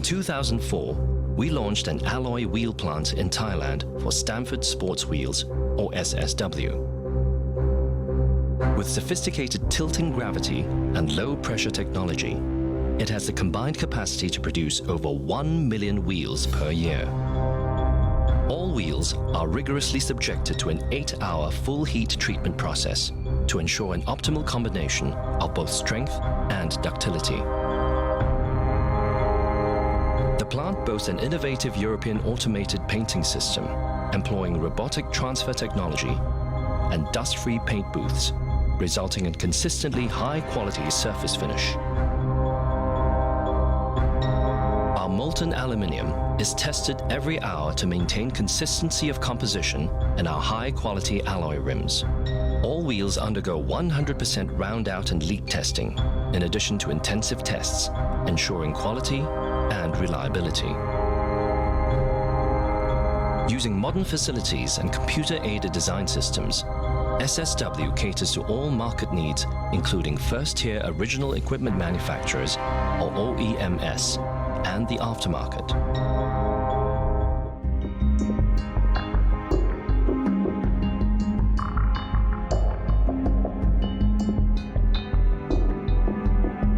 2004, we launched an alloy wheel plant in Thailand for Stamford Sports Wheels, or SSW. With sophisticated tilting gravity and low-pressure technology, it has the combined capacity to produce over 1 million wheels per year. All wheels are rigorously subjected to an 8-hour full heat treatment process to ensure an optimal combination of both strength and ductility. The plant boasts an innovative European automated painting system employing robotic transfer technology and dust-free paint booths, resulting in consistently high-quality surface finish. Our molten aluminium is tested every hour to maintain consistency of composition in our high-quality alloy rims. All wheels undergo 100% round-out and leak testing, in addition to intensive tests, ensuring quality and reliability. Using modern facilities and computer-aided design systems, SSW caters to all market needs, including first-tier original equipment manufacturers, or OEMs, and the aftermarket.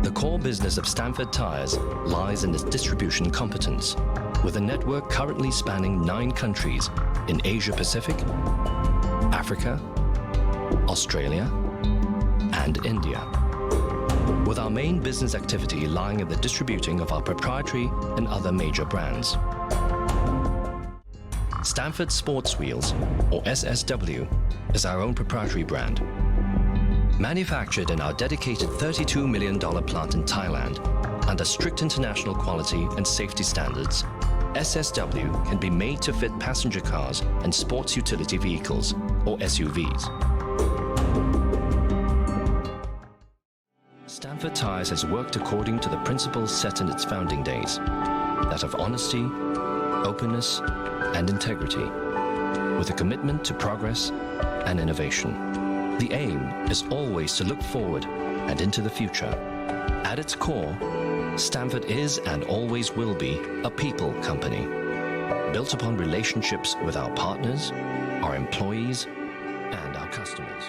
The core business of Stamford Tyres lies in its distribution competence, with a network currently spanning 9 countries in Asia Pacific, Africa, Australia, and India, with our main business activity lying in the distributing of our proprietary and other major brands. Stamford Sports Wheels, or SSW, is our own proprietary brand. Manufactured in our dedicated $32 million plant in Thailand under strict international quality and safety standards, SSW can be made to fit passenger cars and sports utility vehicles, or SUVs. Stamford Tyres has worked according to the principles set in its founding days, that of honesty, openness, and integrity, with a commitment to progress and innovation. The aim is always to look forward and into the future. At its core, Stamford is and always will be a people company, built upon relationships with our partners, our employees, and our customers.